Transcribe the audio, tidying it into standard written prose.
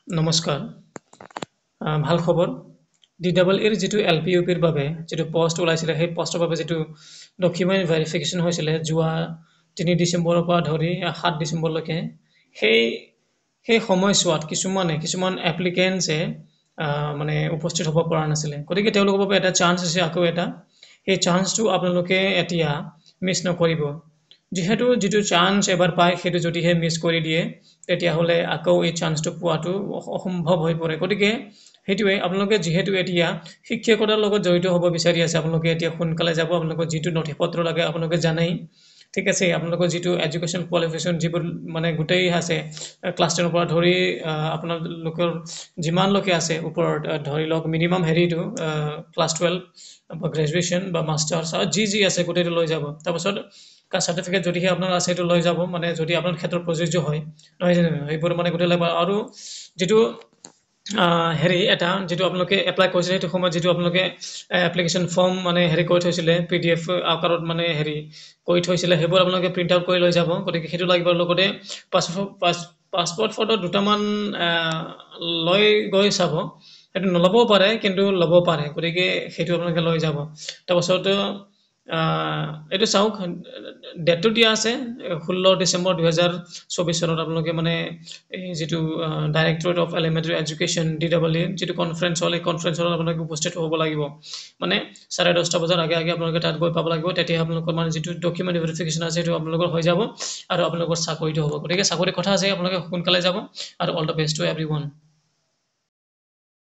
নমস্কাৰ। ভাল খবৰ। DEEৰ যিটো LPUPৰ বাবে যিটো পষ্ট ওলাইছিলে সেই পষ্টৰ বাবে যিটো ডকুমেণ্ট ভেৰিফিকেশ্যন হৈছিলে যোৱা 3 ডিচেম্বৰৰ পৰা ধৰি 7 ডিচেম্বৰলৈকে সেই সেই সময়ছোৱাত কিছুমান এপ্লিকেণ্টছে মানে উপস্থিত হ'ব পৰা নাছিলে। গতিকে তেওঁলোকৰ বাবে এটা চান্স আছে আকৌ এটা। সেই চান্সটো আপোনালোকে এতিয়া মিছ নকৰিব। যিটো চান্স এবাৰ পায় সেইটো যদিহে মিছ কৰি দিয়ে তেতিয়াহ'লে আকৌ এই চান্সটো পোৱাটো অসম্ভৱ হৈ পৰে। গতিকে সেইটোৱে আপোনালোকে যিহেতু এতিয়া শিক্ষকতাৰ লগত জড়িত হ'ব বিচাৰি আছে আপোনালোকে এতিয়া সোনকালে যাব আপোনালোকৰ যিটো নথিপত্ৰ লাগে আপোনালোকে জানেই ঠিক আছে আপোনালোকৰ যিটো এডুকেশ্যন কোৱালিফিকেশ্যন যিবোৰ মানে গোটেই আছে ক্লাছ 10 পৰা ধৰি আপোনালোকৰ যিমান লোকে আছে ওপৰত ধৰি লওক মিনিমাম হেৰিটো ক্লাছ 12 বা গ্ৰেজুৱেশ্যন বা মাষ্টাৰ্ছ আৰু যি আছে গোটেইটো লৈ যাব তাৰপাছত কাষ্ট চাৰ্টিফিকেট যদিহে আপোনাৰ আছে সেইটো লৈ যাব মানে যদি আপোনাৰ ক্ষেত্ৰত প্ৰযোজ্য হয় নহয় জানো সেইবোৰ মানে গোটেই লাগিব আৰু যিটো হেৰি এটা যিটো আপোনালোকে এপ্লাই কৰিছিলে সেইটো সময়ত যিটো আপোনালোকে এপ্লিকেশ্যন ফৰ্ম মানে হেৰি কৰি থৈছিলে PDF আকাৰত মানে হেৰি কৰি থৈছিলে সেইবোৰ আপোনালোকে প্ৰিণ্ট আউট কৰি লৈ যাব গতিকে সেইটো লাগিব লগতে পাছপৰ্ট ফটো দুটামান লৈ গৈ চাব সেইটো নল'বও পাৰে কিন্তু ল'ব পাৰে গতিকে সেইটো আপোনালোকে লৈ যাব তাৰপাছত এইটো চাওক ডেটটো দিয়া আছে 16 ডিচেম্বৰ 2024 চনত আপোনালোকে মানে এই যিটো directorate of elementary education DEE যিটো কনফাৰেন্স হ'ল এই কনফাৰেন্স হলত আপোনালোকে উপস্থিত হ'ব লাগিব মানে 10:30 বজাৰ আগে আপোনালোকে তাত গৈ পাব লাগিব তেতিয়া আপোনালোকৰ মানে যিটো ডকুমেণ্ট ভেৰিফিকেশ্যন আছে সেইটো আপোনালোকৰ হৈ যাব আৰু আপোনালোকৰ চাকৰিটো হ'ব গতিকে চাকৰিৰ কথা আছে আপোনালোকে সোনকালে যাব আৰু all the best two everyone